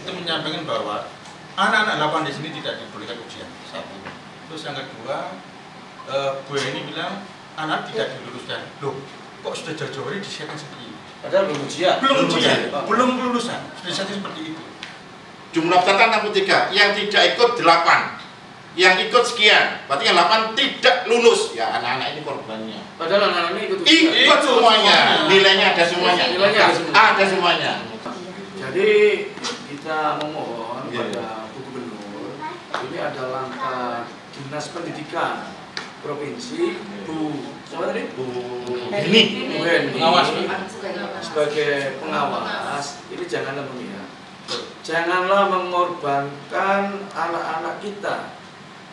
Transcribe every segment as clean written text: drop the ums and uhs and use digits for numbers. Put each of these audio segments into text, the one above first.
itu menyampaikan bahwa anak-anak 8 di sini tidak dibolehkan ujian. Satu. Terus yang kedua, Bu ini bilang anak tidak diluluskan. Loh, kok sudah jauh-jauh hari disiapkan seperti ini? Padahal belum ujian. Belum lulusan. Sudah disiapkan seperti itu. Jumlah peserta 63, yang tidak ikut 8, yang ikut sekian, berarti yang 8 tidak lulus. Ya anak-anak ini korbannya. Padahal anak-anak ini ikut ujian. Ikut semuanya, nilainya ada semuanya. Nilainya ada semuanya. Jadi kita memohon pada Bu Gubernur, ini adalah langkah Dinas Pendidikan Provinsi, Bu siapa tadi? Bu Heni, Pengawas. sebagai pengawas, ini janganlah memihak. Janganlah mengorbankan anak-anak kita,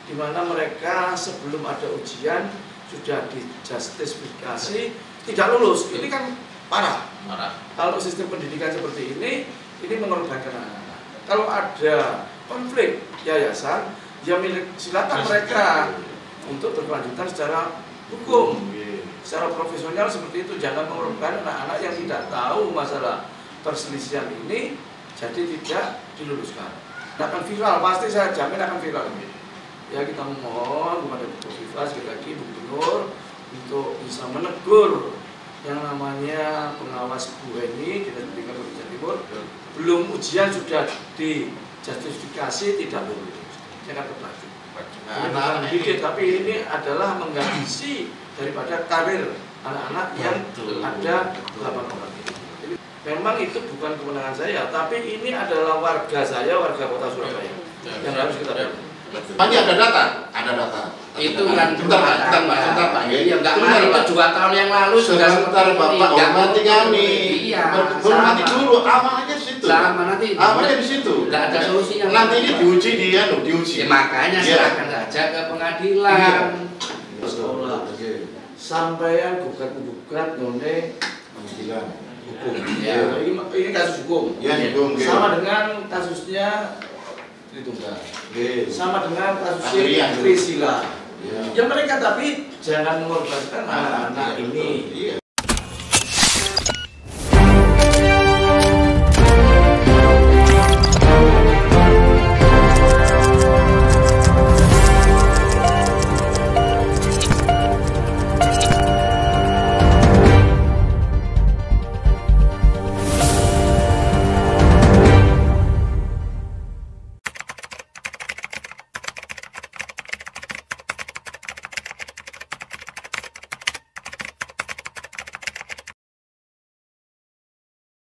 di mana mereka sebelum ada ujian sudah dijustifikasi tidak lulus. Ini kan parah. Kalau sistem pendidikan seperti ini mengorbankan anak-anak. Kalau ada konflik yayasan, ya silakan mereka untuk berkelanjutan secara hukum, secara profesional seperti itu. Jangan mengorbankan anak-anak yang tidak tahu masalah perselisihan ini, jadi tidak diluluskan. Akan viral, pasti saya jamin akan viral. Ya kita memohon kepada Bu Kofifa sekali lagi Bu Gubernur untuk bisa menegur yang namanya pengawas Bu Heni Dinas Pendidikan Provinsi Timur. Belum ujian sudah dijustifikasi tidak lulus. Jangan berlanjut. Ini bukan mendidik, tapi ini adalah menghabisi daripada karir anak-anak yang ada 8 orang ini. Jadi, memang itu bukan kewenangan saya, tapi ini adalah warga saya, warga Kota Surabaya yang harus kita bantu. Pak, ada data? Ada data. Itu kan Bentar Pak. Iya, enggak malu Pak, 2 tahun yang lalu sudah sebentar Bapak hormati kami. Iya. Hormati dulu, amannya di situ. Sama nanti. Amannya di situ. Enggak ada solusinya. Nanti ini diuji diuji. Ya, makanya serahkan saja ke pengadilan. Sekolah. Sampaian gugat none pengadilan hukum. Ya. Ini kasus hukum. Ya, hukum. Sama dengan kasusnya Tritunggal. Sama dengan kasusnya Trisila. Yang mereka tapi jangan mengorbankan anak-anak ini.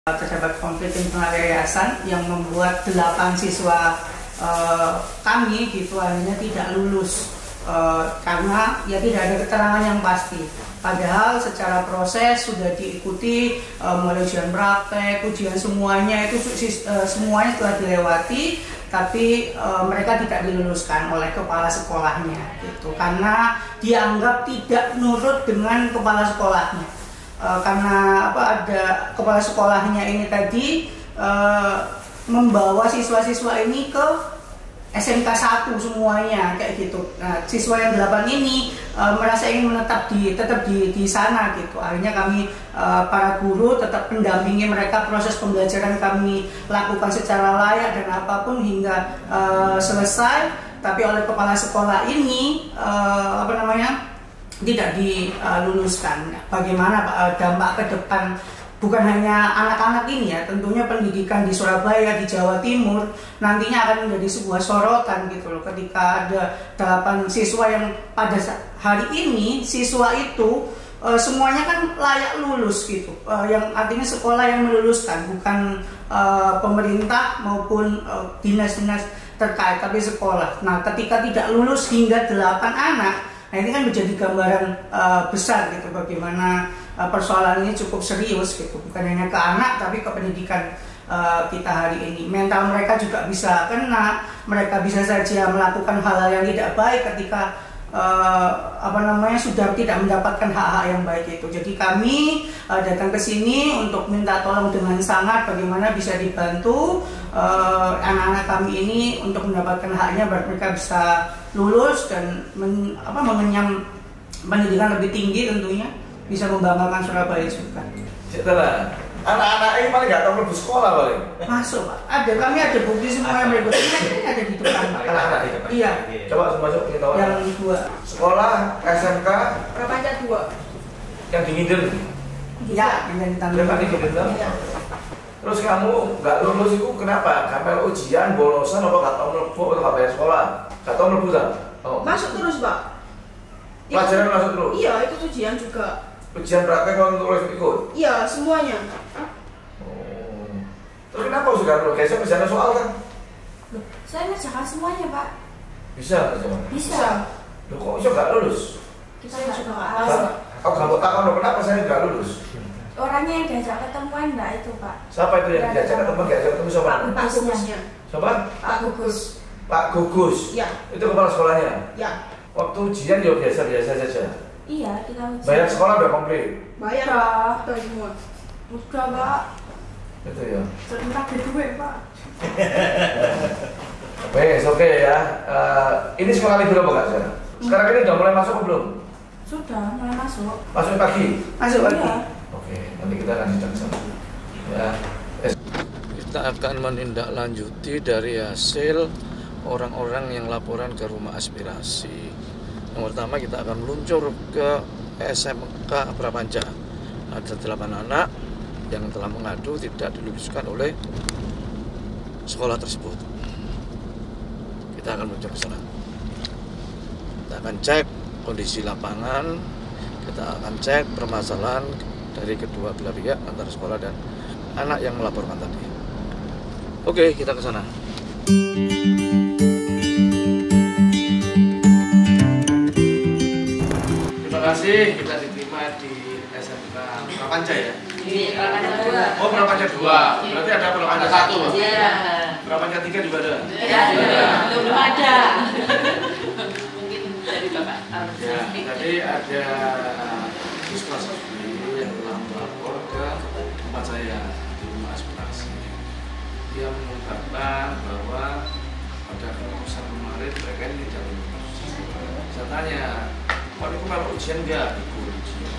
Terdapat konflik internal yayasan yang membuat 8 siswa kami gitu akhirnya tidak lulus karena ya tidak ada keterangan yang pasti. Padahal secara proses sudah diikuti mulai ujian praktek, ujian semuanya itu semuanya telah dilewati, tapi mereka tidak diluluskan oleh kepala sekolahnya gitu karena dianggap tidak nurut dengan kepala sekolahnya. Karena ada kepala sekolahnya ini tadi membawa siswa-siswa ini ke SMK 1 semuanya kayak gitu. Nah, siswa yang 8 ini merasa ingin tetap di sana gitu. Akhirnya kami para guru tetap mendampingi mereka, proses pembelajaran kami lakukan secara layak dan apapun hingga selesai. Tapi oleh kepala sekolah ini tidak diluluskan. Bagaimana dampak ke depan bukan hanya anak-anak ini ya, tentunya pendidikan di Surabaya, di Jawa Timur nantinya akan menjadi sebuah sorotan gitu loh, ketika ada 8 siswa yang pada hari ini siswa itu semuanya kan layak lulus gitu, yang artinya sekolah yang meluluskan bukan pemerintah maupun dinas-dinas terkait, tapi sekolah. Nah, ketika tidak lulus hingga 8 anak, nah ini kan menjadi gambaran besar gitu bagaimana persoalan ini cukup serius gitu, bukan hanya ke anak tapi ke pendidikan kita hari ini. Mental mereka juga bisa kena, mereka bisa saja melakukan hal-hal yang tidak baik ketika sudah tidak mendapatkan hak-hak yang baik itu. Jadi kami datang ke sini untuk minta tolong dengan sangat bagaimana bisa dibantu anak-anak kami ini untuk mendapatkan haknya agar mereka bisa lulus dan mengenyam pendidikan lebih tinggi, tentunya bisa membanggakan Surabaya juga. Setelah Anak-anak ini paling nggak tahu lebih sekolah paling. Masuk Pak. Kami ada bukti semua yang berikut ini ada di depan Pak. Anak-anak itu. Iya. Coba masuk kita. Yang 2. Sekolah SMK Prapanca 2. yang di Nginden. Iya, yang ditanggung. Yang di Nginden. Terus kamu nggak lulus itu kenapa? Karena ujian bolosan apa nggak tahu melebu atau nggak bayar sekolah? Nggak tahu melebu tak? Oh. Masuk terus, Pak. Pelajaran masuk terus? Iya, itu ujian juga. Ujian praktek kalau tulis ikut? Iya, semuanya. Oh. Terus kenapa sudah lulus? Kayaknya bisa ada soal kan? Loh, saya ngerjakan semuanya, Pak. Bisa nggak? Bisa. Loh kok bisa nggak lulus? Saya juga nggak tahu. Aku nggak tahu loh kenapa saya nggak lulus? Orangnya yang diajak ketemuan enggak itu, Pak. Siapa itu yang diajak ketemu? Diajak ketemu siapa? Pak Gugusnya. Siapa? Pak Gugus. Pak Gugus. Ya. Itu kepala sekolahnya. Ya. Waktu ujian ya biasa-biasa saja. Iya, kita ujian. Bayar sekolah udah komplit. Bayar Udah. udah semua. Udah, Pak. Itu ya. Sebentar di duit, Pak. Oke ya. Ini sekolah libur apa nggak sekarang? Sekarang ini udah mulai masuk atau belum? Sudah mulai masuk. Masuk pagi. Masuk Iya. lagi. Oke, nanti kita akan sidang sama. Ya. Kita akan menindaklanjuti dari hasil orang-orang yang laporan ke rumah aspirasi. Yang pertama kita akan meluncur ke SMK Prapanca. Ada 8 anak yang telah mengadu tidak diluluskan oleh sekolah tersebut. Kita akan meluncur ke sana. Kita akan cek kondisi lapangan, kita akan cek permasalahan dari kedua belah pihak antara sekolah dan anak yang melaporkan tadi. Oke, kita ke sana. Terima kasih, kita diterima di SMK Prapanca ya. Prapanca 2. Oh, Prapanca 2. Berarti ada Prapanca 1. Iya. Prapanca 3 juga ada. Iya, belum ada. Mungkin dari Bapak. Ya, tadi ada siswa siswi yang telah melapor ke tempat saya di rumah aspirasi. Dia mengungkapkan bahwa pada keputusan kemarin mereka ini tidak lulus. Saya tanya, Pak itu kalau ujian enggak? Ikut ujian.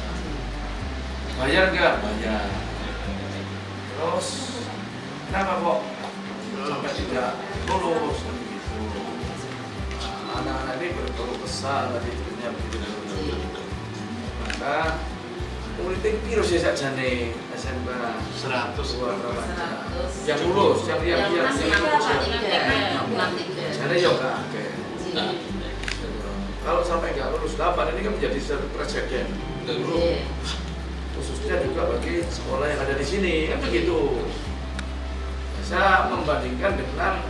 Bayar enggak? Bayar. Terus kenapa kok sampai tidak lulus? Kan begitu. Anak-anak ini berkeluh kesah tadi hidupnya begitu. Maka politik virus ya sakjane SMK 100 yang lulus, yang jadi ya enggak. Kalau sampai nggak lulus 8 ini kan menjadi satu presiden khususnya juga bagi sekolah yang ada di sini kan begitu. Saya membandingkan dengan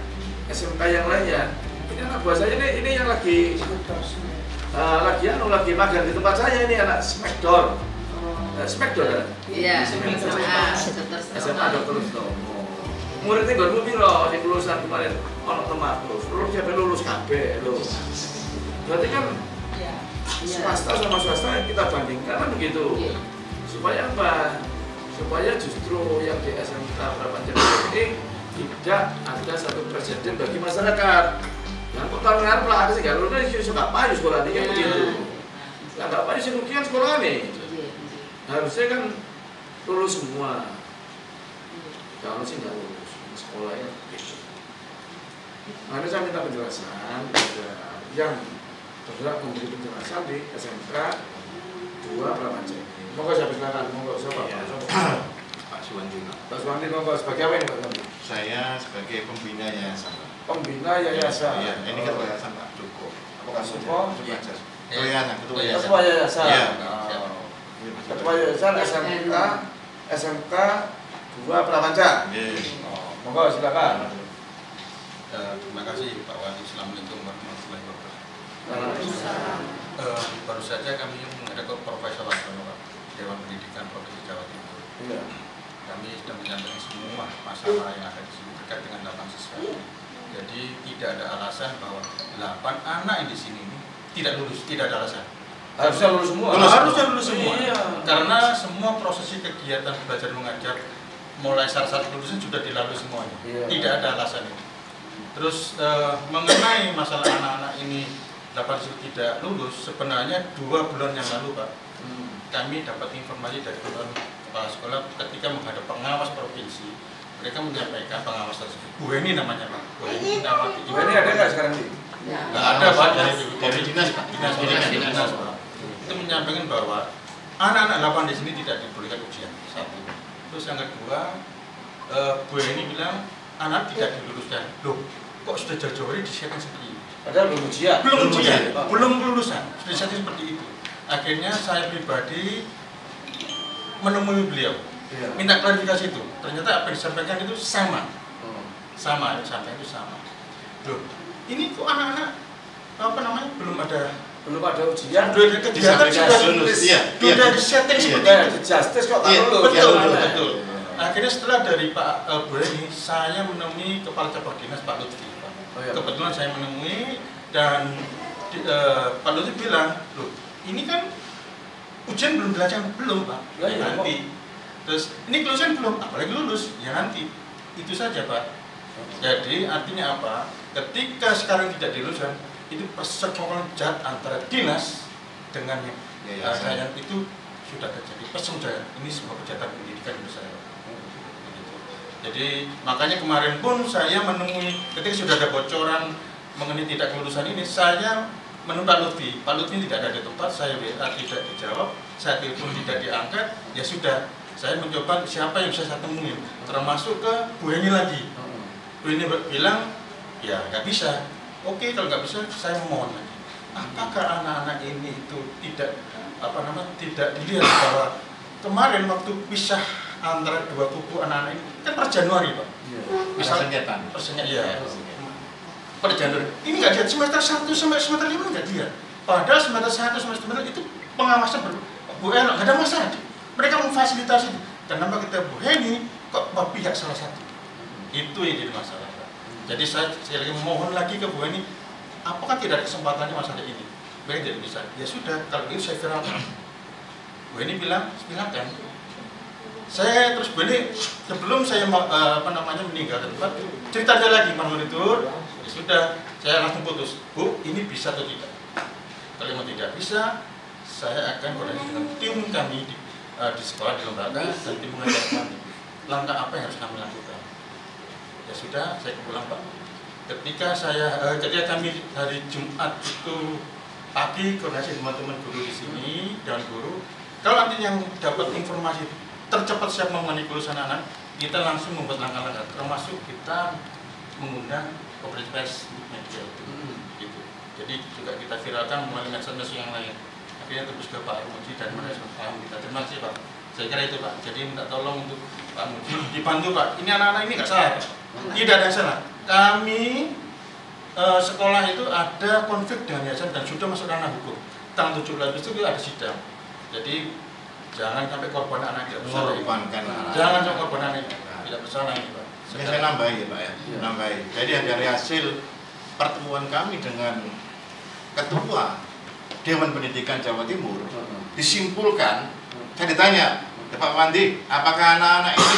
SMK yang lainnya. Ini anak buah saya ini yang lagi magang di tempat saya ini anak Smackdown. Smackdown kan? Iya. SMA Dr. Stomo. Muridnya gak dulu piro di lulusan kemarin ono tematus. Lulus sampai lulus kabeh lho. Berarti kan swasta sama swasta kita bandingkan kan begitu. Supaya apa? Supaya justru yang di SMK Prapanca ini tidak ada satu presiden bagi masyarakat. Yang kota ngarep lah ada sih gak lulus iso gak payu sekolah ini kan begitu. Lah gak payu sing rugian sekolah ini. Harusnya kan lulus semua. Kalau sih nggak lulus sekolahnya gitu. Nah, saya minta penjelasan kepada yang berhak memberi penjelasan di SMK 2 Prapanca. Monggo saya silakan, monggo siapa? Pak Suwandino. Pak Suwandi, monggo sebagai apa ini Pak Suwandi? Saya sebagai pembina yayasan. Pembina yayasan. Iya, ini ketua yayasan Pak Joko. Pak Joko? Ketua yayasan, ketua yayasan. Ketua yayasan. Iya. Ketua yayasan SMK 2 Prapanca. Monggo silakan. Terima kasih Pak Wali. Assalamualaikum warahmatullahi wabarakatuh. Baru saja kami menghadap ke Profesor Laksono, Dewan Pendidikan Provinsi Jawa Timur. Iya. Kami sudah menyampaikan semua masalah yang ada di sini terkait dengan 8 siswa. Jadi tidak ada alasan bahwa 8 anak yang di sini tidak lulus, tidak ada alasan. Harusnya lulus semua. Harusnya lulus semua. Iya. Karena semua prosesi kegiatan belajar mengajar mulai syarat lulusnya sudah dilalui semuanya. Iya. Tidak ada alasan itu. Terus mengenai masalah anak-anak ini 8 siswa tidak lulus, sebenarnya 2 bulan yang lalu Pak, kami dapat informasi dari kepala sekolah ketika menghadap pengawas provinsi, mereka menyampaikan pengawas tersebut. Bu Heni namanya Pak. Bu Heni Nawati. Bu Heni ada nggak sekarang ini? Nggak ada Pak, dari dinas Pak. Dinas Pak. Itu menyampaikan bahwa anak-anak 8 di sini tidak dibolehkan ujian. Satu. Terus yang kedua, Bu Heni bilang anak tidak diluluskan. Loh, kok sudah jauh-jauh hari disiapkan seperti ini? Padahal belum ujian. Belum ujian, belum lulusan. Sudah seperti itu. Akhirnya saya pribadi menemui beliau, minta klarifikasi itu. Ternyata apa yang disampaikan itu sama, sama, sampai itu sama. Loh, ini kok anak-anak apa namanya belum ada ujian. Sudah ada kegiatan sudah disetting seperti itu. Justice kok tak lulus. Betul. Akhirnya setelah dari Pak Bu Heni, saya menemui Kepala Cabang Dinas Pak Lutfi. Kebetulan saya menemui dan Pak Lutfi bilang, loh ini kan ujian belum dilaksanakan, belum Pak, nanti. Terus ini kelulusan belum, apalagi lulus, ya nanti. Itu saja Pak. Jadi artinya apa? Ketika sekarang tidak diluluskan, itu persekongkolan jahat antara dinas dengan yang itu sudah terjadi. Persemudahan ini sebuah kejahatan pendidikan besar. Jadi makanya kemarin pun saya menemui ketika sudah ada bocoran mengenai tidak kelulusan ini, saya menemui Pak Lutfi. Pak Lutfi tidak ada di tempat, saya WA tidak dijawab, saya telepon tidak diangkat, ya sudah. Saya mencoba siapa yang bisa saya temui, termasuk ke Bu Heni lagi. Bu Heni bilang, ya nggak bisa. Oke, kalau nggak bisa, saya mohon lagi. Apakah anak-anak ini itu tidak tidak dilihat bahwa kemarin waktu pisah antara dua kubu anak-anak ini kan per Januari Pak. Misalnya per Januari. Ini nggak lihat semester 1 sampai semester 5 nggak lihat. Padahal semester 1 semester 5 itu pengawasan Bu Heni nggak ada masalah. Mereka memfasilitasi. Kenapa kita Bu Heni kok pihak salah satu? Itu yang jadi masalah Pak. Jadi saya lagi mohon lagi ke Bu Heni, apakah tidak ada kesempatannya masalah ini? Mereka tidak bisa. Ya sudah, kalau itu saya viralkan. Bu Heni bilang, silakan. Saya terus Bu Heni sebelum saya meninggal tempat, cerita dia lagi Monitor. Ya sudah, saya langsung putus. Bu, ini bisa atau tidak? Kalau memang tidak bisa, saya akan koordinasi dengan tim kami di sekolah, di lembaga, dan tim pengajar kami. Langkah apa yang harus kami lakukan? Ya sudah, saya pulang Pak. Ketika kami hari Jumat itu pagi koordinasi dengan teman guru di sini dan guru, kalau nanti yang dapat informasi tercepat siap mengenai kelulusan anak, kita langsung membuat langkah-langkah, termasuk kita mengundang konferensi pers media gitu. Jadi juga kita viralkan melalui medsos yang lain. Akhirnya terus ke Pak Muji dan merespon kita. Terima kasih Pak. Saya kira itu Pak. Jadi minta tolong untuk Pak Muji dibantu Pak. Ini anak-anak ini nggak salah. Tidak ada yang salah. Kami sekolah itu ada konflik dengan yayasan dan sudah masuk ranah hukum. Tanggal 17 itu ada sidang. Jadi jangan sampai korban anak tidak bersalah. Jangan sampai korban anak tidak bersalah ini Pak. Saya nambahi ya Pak ya. Nambahi. Jadi dari hasil pertemuan kami dengan Ketua Dewan Pendidikan Jawa Timur disimpulkan, saya ditanya, Pak Wandi, apakah anak-anak ini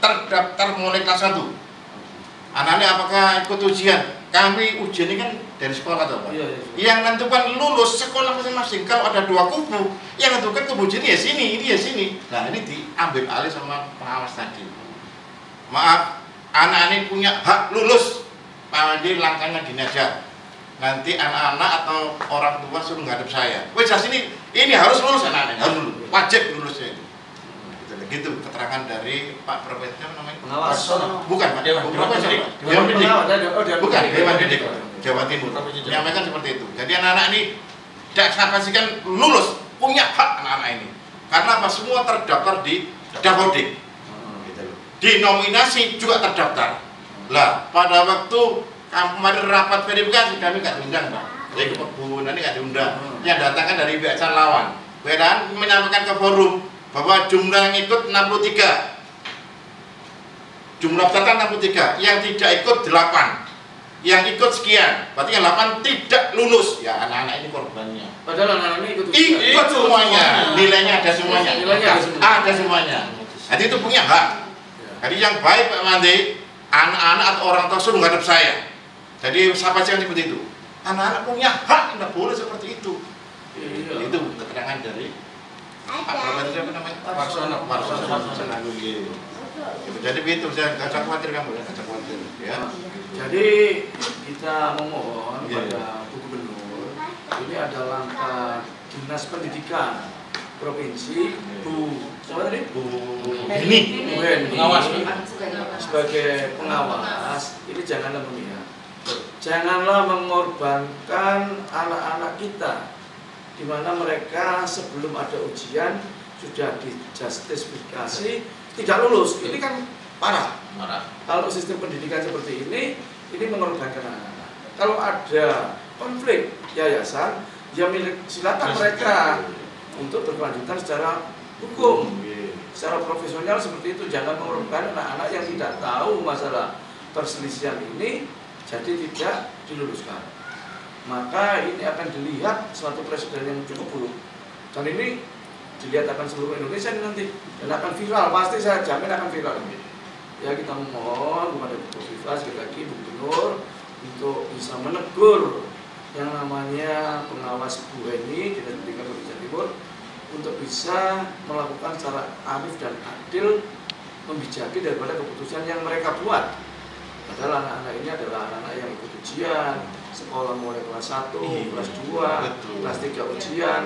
terdaftar mulai kelas 1? Anak-anak apakah ikut ujian? Kami ujian ini kan dari sekolah atau Pak? Yang nentukan lulus sekolah masing-masing. Kalau ada dua kubu, yang nentukan kubu ujian ya sini, ini ya sini. Nah ini diambil alih sama pengawas tadi. Maaf, anak ini punya hak lulus. Pak Wandi langkahnya gini aja. Nanti anak-anak atau orang tua suruh ngadep saya. Wes ini harus lulus anak-anak, harus lulus, wajib lulusnya itu. Gitu keterangan dari Pak Profesor namanya pengawas. Bukan Pak Dewan Pendidik. Bukan Dewan Pendidik Jawa Timur. Menyampaikan seperti itu. Jadi anak-anak ini tidak saya pastikan lulus, punya hak anak-anak ini. Karena apa? Semua terdaftar di Dapodik. Di nominasi juga terdaftar. Lah pada waktu kemarin rapat verifikasi kami nggak diundang Pak. Jadi kebunan ini nggak diundang. Yang datang kan dari pihak lawan. Kemudian menyampaikan ke forum bahwa jumlah yang ikut 63. Jumlah peserta 63, yang tidak ikut 8. Yang ikut sekian. Berarti yang 8 tidak lulus. Ya anak-anak ini korbannya. Padahal anak-anak ini ikut semuanya. Nilainya ada semuanya. Ada semuanya. Jadi itu punya hak. Jadi yang baik Pak Mandi, anak-anak atau orang tua suruh ngadep saya. Jadi siapa sih yang seperti itu? Anak-anak punya hak, tidak boleh seperti itu. Itu keterangan dari Pak Profesor siapa namanya? Warsono. Warsono. Gitu. Jadi begitu, saya nggak khawatir kamu, nggak khawatir. Ya. Jadi kita memohon pada Bu Gubernur, ini ada langkah Dinas Pendidikan Provinsi, Bu siapa tadi? Bu Heni, Pengawas. sebagai pengawas, ini janganlah memihak. Janganlah mengorbankan anak-anak kita, di mana mereka sebelum ada ujian sudah dijustifikasi tidak lulus. Ini kan parah. Kalau sistem pendidikan seperti ini mengorbankan anak-anak. Kalau ada konflik yayasan, ya silakan mereka untuk berkelanjutan secara hukum, secara profesional seperti itu. Jangan mengorbankan anak-anak yang tidak tahu masalah perselisihan ini, jadi tidak diluluskan. Maka ini akan dilihat suatu presiden yang cukup buruk. Dan ini dilihat akan seluruh Indonesia nanti, dan akan viral, pasti saya jamin akan viral ini. Ya, kita mohon kepada Bu Viva sekali lagi, Bu Gubernur, untuk bisa menegur yang namanya pengawas Bu Heni Dinas Pendidikan Provinsi Jawa Timur, untuk bisa melakukan secara arif dan adil, membijaki daripada keputusan yang mereka buat. Padahal anak-anak ini adalah anak-anak yang ikut ujian, sekolah mulai kelas 1, kelas 2, kelas 3 ujian,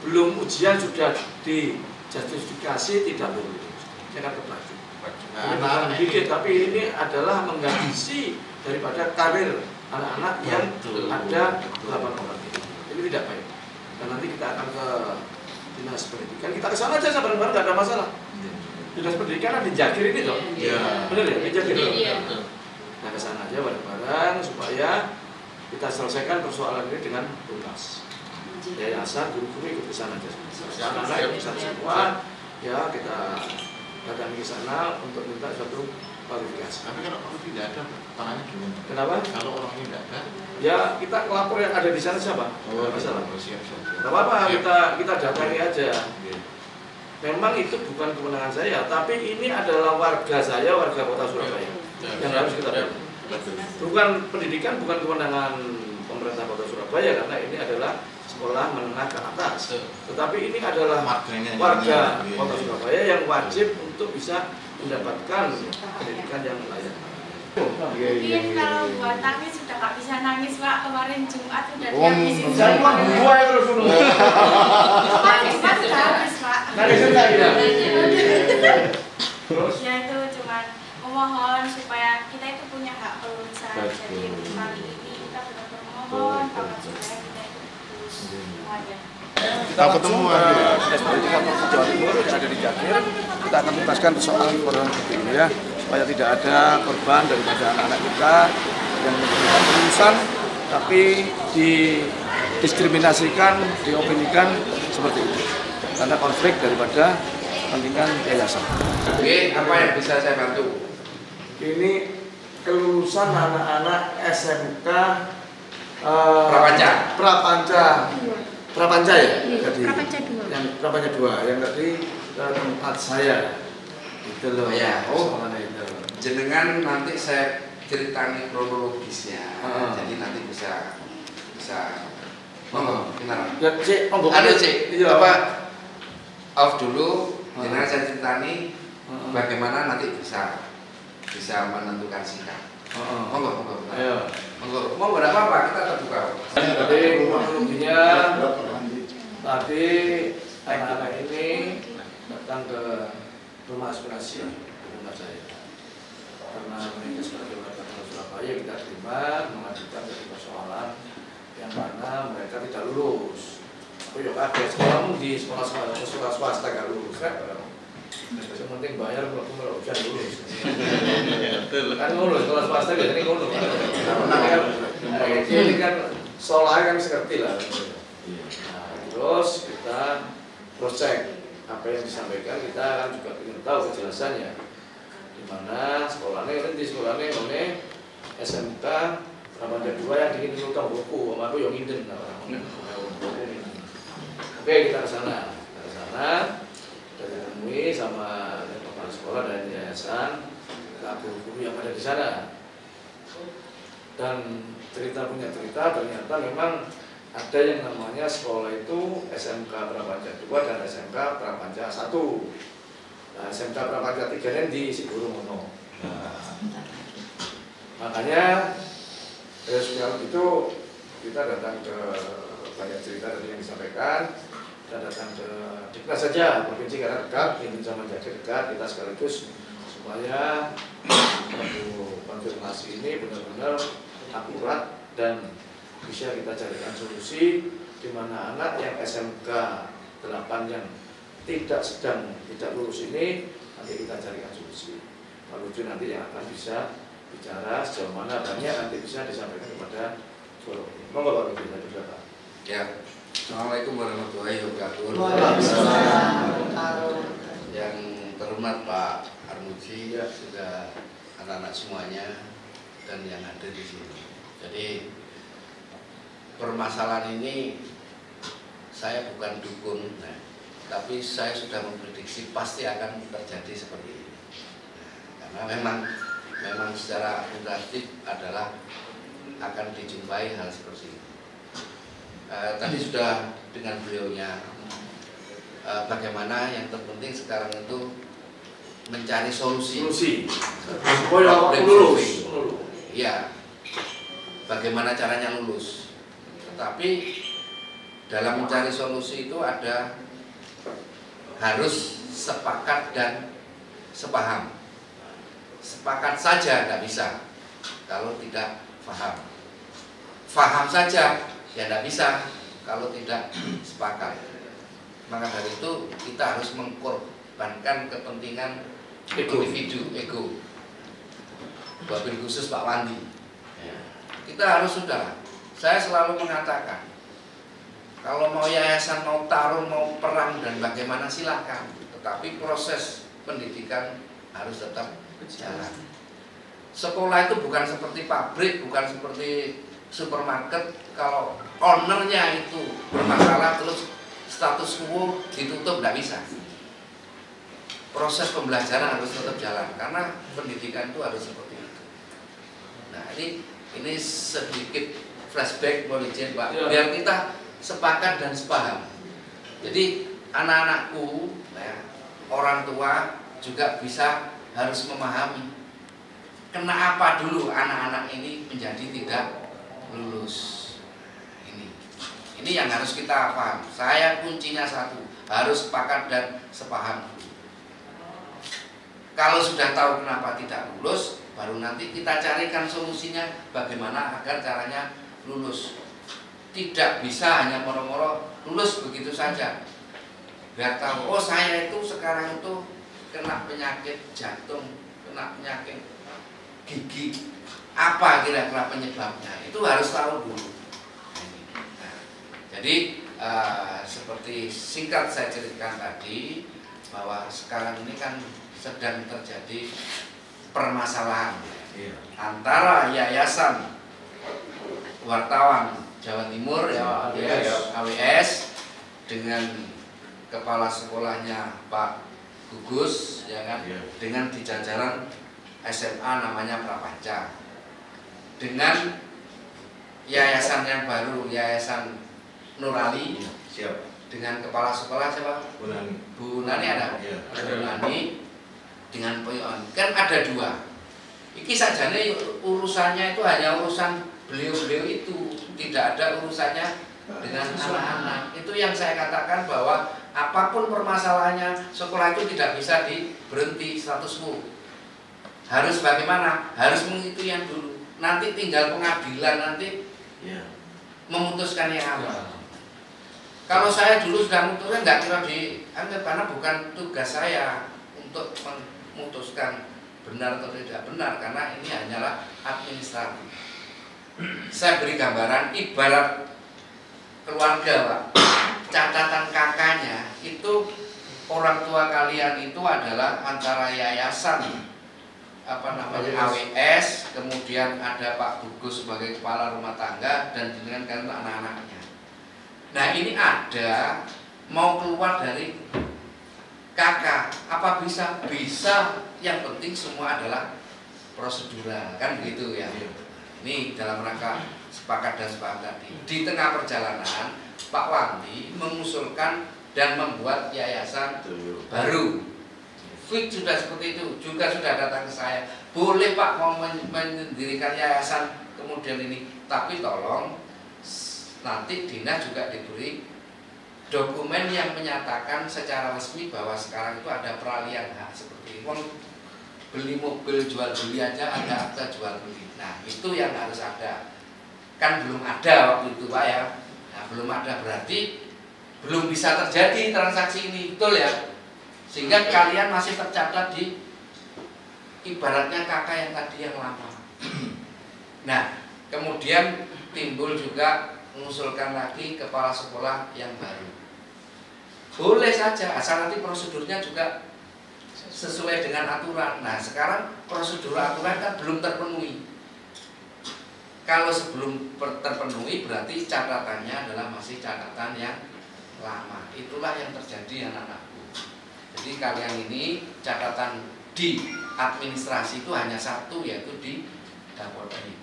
belum ujian sudah dijustifikasi tidak lulus. Jangan terpacu. Bukan dikit, tapi ini adalah menghabisi daripada karir anak-anak yang ada 8 orang ini. Ini tidak baik. Dan nanti kita akan ke Dinas Pendidikan, kita ke sana aja bareng-bareng, nggak ada masalah. Dinas Pendidikan di Jakir ini dong. Benar ya, di Jakir. Nah, ke sana aja bareng-bareng supaya kita selesaikan persoalan ini dengan tuntas. Yayasan, guru-guru ikut ke sana aja. Anak-anak ikut ke sana semua, ya kita datang ke sana untuk minta suatu klarifikasi. Tapi kalau orang tidak ada, tangannya gimana? Kenapa? Kalau orang ini tidak ada, ya kita lapor yang ada di sana siapa? oh, Masalah. Siap. Tidak apa-apa, kita datangi aja. Memang itu bukan kewenangan saya, tapi ini adalah warga saya, warga Kota Surabaya, yang harus kita bantu. Bukan pendidikan, bukan kewenangan pemerintah Kota Surabaya, karena ini adalah sekolah menengah ke atas. Tetapi ini adalah warga Kota Surabaya yang wajib untuk bisa mendapatkan pendidikan yang layak. Mungkin kalau buat nangis sudah nggak bisa nangis Pak, kemarin Jumat sudah dihabisin. Kemarin Jumat sudah habis Pak. Terus? Ya itu cuman memohon supaya kita itu punya hak kelulusan. Jadi kali ini kita benar-benar memohon banget supaya kita itu lulus semuanya. Kita ketemu Dinas Pendidikan Provinsi Jawa Timur yang ada di Jakir. Kita akan tuntaskan persoalan korban seperti ini ya, supaya tidak ada korban daripada anak-anak kita yang memberikan kelulusan tapi didiskriminasikan, diopinikan seperti itu karena konflik daripada kepentingan yayasan. Oke, apa yang bisa saya bantu? Ini kelulusan anak-anak SMK Prapanca ya? Tadi. Yang Prapanca 2, yang tadi tempat saya. Itu loh. Ya, itu. Jenengan nanti saya ceritani kronologisnya. Jadi nanti bisa kenal. Ya, Cik, Cik. Apa off dulu, jenengan saya ceritani bagaimana nanti bisa menentukan sikap. Monggo. Ayo. Monggo, enggak apa-apa, kita terbuka. Jadi kronologinya tadi anak-anak ini datang ke rumah aspirasi rumah saya. Karena mereka sebagai warga Kota Surabaya kita terima mengajukan dari persoalan yang mana mereka tidak lulus. Oh ya kaget, sekolahmu di sekolah swasta gak lulus kan? Yang penting bayar kalau ujian lulus. Kan lulus sekolah swasta biasanya lulus. Ini kan soalnya kan seperti lah. Nah, terus kita cross check apa yang disampaikan, kita kan juga ingin tahu kejelasannya. Di mana sekolahnya ini SMK Prapanca 2 yang ingin utang buku, sama aku yang inden. Oke, kita ke sana. Kita ditemui sama kepala sekolah dan yayasan, guru-guru yang ada di sana. Dan punya cerita ternyata memang ada yang namanya sekolah itu SMK Prapanca 2 dan SMK Prapanca 1. Nah, SMK Prapanca 3 ini di Sigurungono. Makanya sekarang itu kita datang ke banyak cerita tadi yang disampaikan. Kita datang ke Diknas saja, provinsi karena dekat, ingin zaman jadi dekat, kita sekaligus supaya konfirmasi ini benar-benar akurat dan bisa kita carikan solusi di mana anak yang SMK 8 yang tidak lulus ini nanti kita carikan solusi. Lalu itu nanti yang akan bisa bicara sejauh mana banyak nanti bisa disampaikan kepada seluruh. Monggo Pak Budi, juga Pak. Ya. Assalamualaikum warahmatullahi wabarakatuh. Yang terhormat Pak Armuji, ya, sudah anak-anak semuanya dan yang ada di sini. Jadi permasalahan ini saya bukan dukun, tapi saya sudah memprediksi pasti akan terjadi seperti ini. Karena memang secara akuntatif adalah akan dijumpai hal seperti ini. Tadi sudah dengan beliaunya bagaimana yang terpenting sekarang itu mencari solusi. Lulus. Ya, bagaimana caranya lulus. Tetapi dalam mencari solusi itu harus sepakat dan sepaham. Sepakat saja tidak bisa kalau tidak paham. Paham saja ya tidak bisa kalau tidak sepakat. Maka dari itu kita harus mengkorbankan kepentingan individu, ego. Wabil khusus Pak Wandi. Kita harus sudah. Saya selalu mengatakan, kalau mau yayasan, mau tarung, mau perang dan bagaimana silakan. Tetapi proses pendidikan harus tetap berjalan. Sekolah itu bukan seperti pabrik, bukan seperti supermarket. Kalau ownernya itu bermasalah terus status quo ditutup, tidak bisa. Proses pembelajaran harus tetap jalan karena pendidikan itu harus seperti itu. Nah ini sedikit flashback, mohon izin Pak, biar kita sepakat dan sepaham. Jadi anak-anakku, orang tua juga harus memahami kenapa dulu anak-anak ini menjadi tidak lulus. Ini yang harus kita paham. Saya kuncinya satu, harus sepakat dan sepaham. Kalau sudah tahu kenapa tidak lulus, baru nanti kita carikan solusinya bagaimana agar caranya lulus. Tidak bisa hanya moro-moro lulus begitu saja. Biar tahu, oh saya itu sekarang itu kena penyakit jantung, kena penyakit gigi. Apa kira-kira penyebabnya? Itu harus tahu dulu. Nah, jadi seperti singkat saya ceritakan tadi, bahwa sekarang ini kan sedang terjadi permasalahan antara Yayasan Wartawan Jawa Timur AWS dengan kepala sekolahnya Pak Gugus, ya kan, dengan di jajaran SMA namanya Prapanca, dengan yayasan yang baru, Yayasan Nurali, dengan kepala sekolah siapa? Bu Nani ada? Bu Nani dengan Poyon, kan ada dua. Iki saja nih urusannya itu hanya urusan beliau-beliau itu, tidak ada urusannya dengan anak-anak. Itu yang saya katakan bahwa apapun permasalahannya, sekolah itu tidak bisa berhenti status quo. Harus bagaimana? Harus mengikuti yang dulu. Nanti tinggal pengadilan nanti memutuskan yang awal. Kalau saya dulu sudah memutuskan, nggak kira dianggap karena bukan tugas saya untuk memutuskan benar atau tidak benar, karena ini hanyalah administratif. Saya beri gambaran ibarat keluarga, Pak. Catatan kakaknya itu orang tua kalian itu adalah antara yayasan AWS, kemudian ada Pak Gugus sebagai kepala rumah tangga dan dengan kalian anak-anaknya. Nah ini ada mau keluar dari kakak, apa bisa? Bisa, yang penting semua adalah prosedural, kan begitu ya. Ini dalam rangka sepakat dan sepakat tadi. Di tengah perjalanan Pak Wandi mengusulkan dan membuat yayasan baru. Fit sudah seperti itu, juga sudah datang ke saya. Boleh Pak mau mendirikan yayasan kemudian ini, tapi tolong nanti dinas juga diberi dokumen yang menyatakan secara resmi bahwa sekarang itu ada peralihan hak seperti ini. Beli mobil jual beli aja ada akta jual beli. Nah itu yang harus ada. Kan belum ada waktu itu Pak ya. Nah belum ada berarti belum bisa terjadi transaksi ini, betul ya? Sehingga kalian masih tercatat di ibaratnya kakak yang tadi yang lama. Nah kemudian timbul juga mengusulkan lagi kepala sekolah yang baru. Boleh saja, asal nanti prosedurnya juga sesuai dengan aturan. Nah sekarang prosedur aturan kan belum terpenuhi. Kalau sebelum terpenuhi berarti catatannya adalah masih catatan yang lama. Itulah yang terjadi anak-anakku. Jadi kalian ini catatan di administrasi itu hanya satu, yaitu di Dapodi.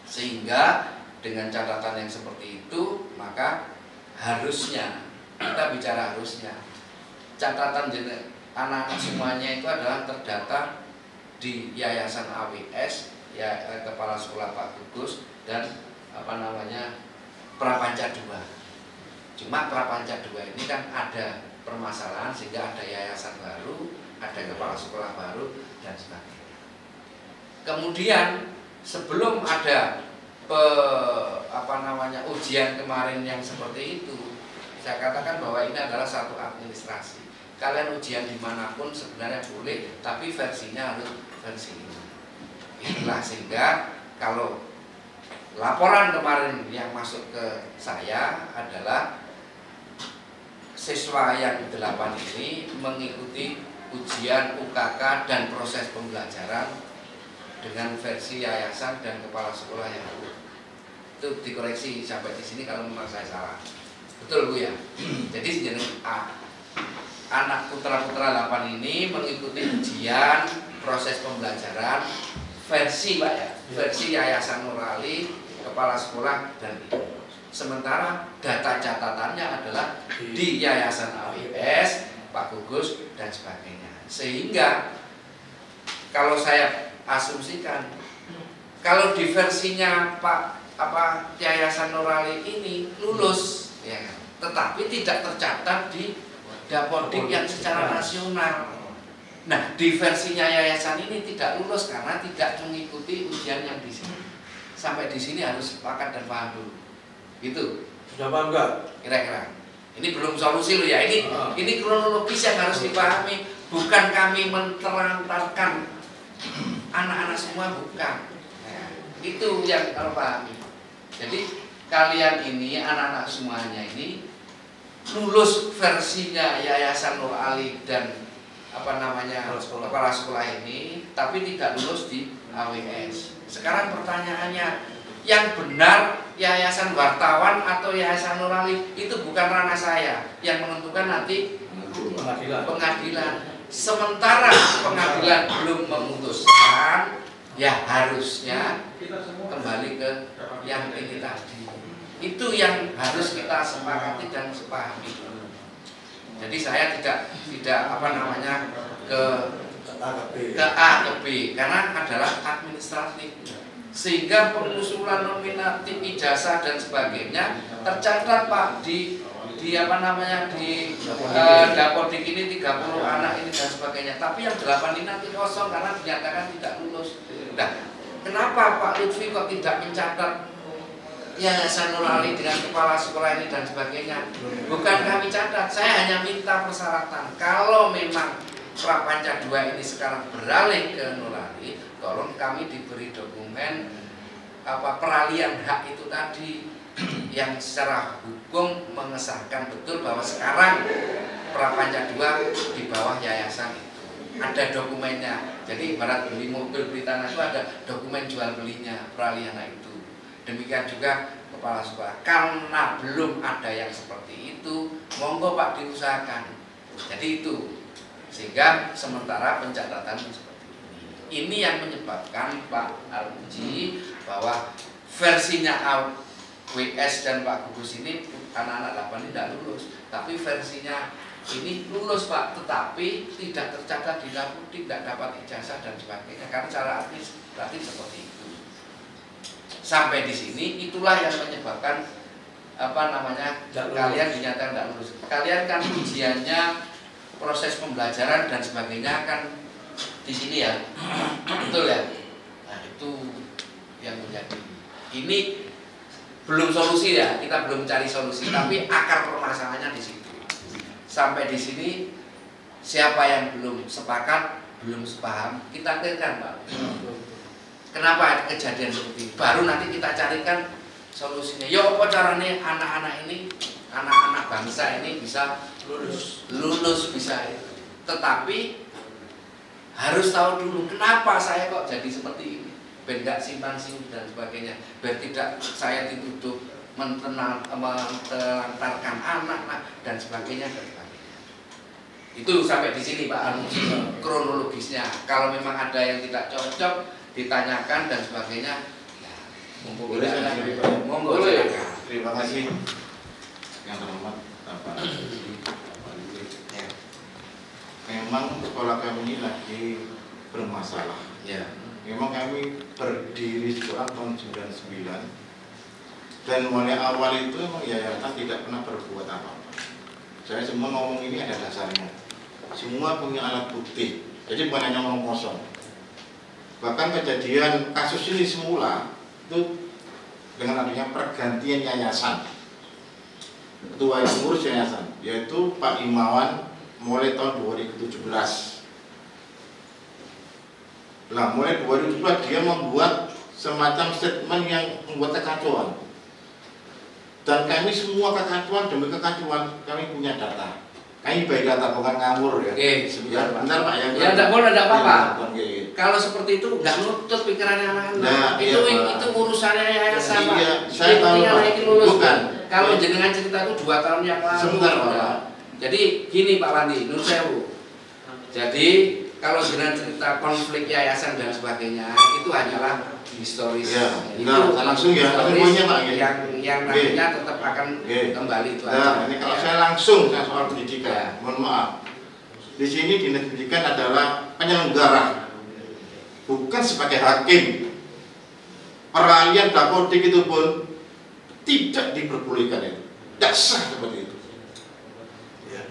Sehingga dengan catatan yang seperti itu, maka harusnya, kita bicara harusnya, catatan anak-anak semuanya itu adalah terdata di Yayasan AWS, ya, Kepala Sekolah Pak Gugus, dan Prapanca 2. Cuma Prapanca 2 ini kan ada permasalahan sehingga ada yayasan baru, ada kepala sekolah baru dan sebagainya. Kemudian sebelum ada ujian kemarin yang seperti itu, saya katakan bahwa ini adalah satu administrasi. Kalian ujian dimanapun sebenarnya boleh, tapi versinya harus versi ini. Itulah sehingga kalau laporan kemarin yang masuk ke saya adalah siswa yang 8 ini mengikuti ujian UKK dan proses pembelajaran dengan versi yayasan dan kepala sekolah yang baru. Itu dikoreksi sampai di sini kalau memang saya salah. Betul Bu ya? Jadi anak putra-putra 8 ini mengikuti ujian proses pembelajaran versi Pak ya, versi Yayasan Nurali, kepala sekolah dan itu. Sementara data catatannya adalah di Yayasan AWS, Pak Gugus dan sebagainya. Sehingga kalau saya asumsikan, kalau di versinya Yayasan Nurali ini lulus, ya, tetapi tidak tercatat di Dapodik yang secara nasional. Nah, di versinya yayasan ini tidak lulus karena tidak mengikuti ujian yang di sini. Sampai di sini harus sepakat dan paham dulu. Gitu. Sudah paham nggak? Kira-kira. Ini belum solusi loh ya. Ini kronologis yang harus dipahami. Bukan kami mentelantarkan anak-anak semua, bukan. Nah, itu yang kalau pahami. Jadi kalian ini anak-anak semuanya ini lulus versinya Yayasan Nur Ali dan kepala sekolah ini, tapi tidak lulus di AWS. Sekarang pertanyaannya, yang benar Yayasan Wartawan atau Yayasan Nur Ali itu bukan ranah saya. Yang menentukan nanti pengadilan. Sementara pengadilan belum memutuskan, ya harusnya kembali ke yang ini tadi. Itu yang harus kita sepakati dan sepahami. Jadi saya tidak ke A ke B karena adalah administratif. Sehingga pengusulan nominatif ijazah dan sebagainya tercatat Pak di Dapodik ini 30 anak ini dan sebagainya. Tapi yang 8 ini nanti kosong karena dinyatakan tidak lulus. Nah, kenapa Pak Lutfi kok tidak mencatat Yayasan Nur Ali dengan kepala sekolah ini dan sebagainya? Bukan kami catat, saya hanya minta persyaratan. Kalau memang Prapanca 2 ini sekarang beralih ke Nur Ali, tolong kami diberi dokumen peralihan hak itu tadi yang secara hukum mengesahkan betul bahwa sekarang Prapanca 2 di bawah yayasan itu. Ada dokumennya. Jadi ibarat beli mobil, beli tanah itu ada dokumen jual belinya, peralihan hak itu. Demikian juga kepala sekolah. Karena belum ada yang seperti itu, monggo Pak diusahakan. Jadi itu. Sehingga sementara pencatatan seperti ini. Ini yang menyebabkan Pak Armuji, bahwa versinya AWS dan Pak Gugus ini anak-anak 8 ini tidak lulus, tapi versinya ini lulus Pak, tetapi tidak tercatat di dapur, tidak dapat ijazah dan sebagainya karena cara administratif seperti itu. Sampai di sini itulah yang menyebabkan kalian dinyatakan tidak lulus. Kalian kan ujiannya, proses pembelajaran dan sebagainya kan di sini ya, betul ya. Nah itu yang menjadi ini belum solusi ya, kita belum cari solusi, tapi akar permasalahannya di situ. Sampai di sini siapa yang belum sepakat, belum sepaham, kita clearkan Pak. Kenapa kejadian seperti ini? Baru nanti kita carikan solusinya. Ya apa caranya anak-anak ini, anak-anak bangsa ini bisa lulus bisa. Tetapi harus tahu dulu kenapa saya kok jadi seperti ini. Biar tidak simpang siur dan sebagainya. Biar tidak saya dituduh menelantarkan anak dan sebagainya dan sebagainya. Itu sampai di sini Pak kronologisnya. Kalau memang ada yang tidak cocok ditanyakan dan sebagainya. Boleh saya nanggapi Pak? Monggo. Terima kasih yang terhormat Bapak. Memang sekolah kami ini lagi bermasalah. Ya. Memang kami berdiri sekolah tahun 99 dan mulai awal itu memang yayasan tidak pernah berbuat apa-apa. Saya semua ngomong ini ada dasarnya. Semua punya alat bukti. Jadi bukan hanya ngomong kosong. Bahkan kejadian kasus ini semula itu dengan adanya pergantian yayasan, ketua pengurus yayasan yaitu Pak Imawan mulai tahun 2017. Nah mulai 2017 dia membuat semacam statement yang membuat kekacauan dan kami semua kekacauan demi kekacauan kami punya data. Kami baik data bukan ngawur ya. Sebentar Pak. Bentar Pak ya. Ya enggak boleh, enggak apa-apa. Ya, kalau seperti itu enggak nutup pikirannya anak-anak. Nah, itu urusannya yayasan Pak. Iya, saya tahu Pak. Bukan. Kalau jenengan cerita itu 2 tahun yang lalu. Sebentar Pak. Jadi gini Pak Wandi, Nur Sewu. Jadi kalau jenengan cerita konflik yayasan dan sebagainya itu hanyalah historis. Ya, itu langsung ya. Poinnya Pak. Yang nantinya tetap akan kembali itu aja. Ini kalau saya langsung soal pendidikan, mohon maaf. Di sini dinas pendidikan adalah penyelenggara, bukan sebagai hakim. Peralihan dapodik itu pun tidak diperbolehkan itu, tidak sah seperti itu.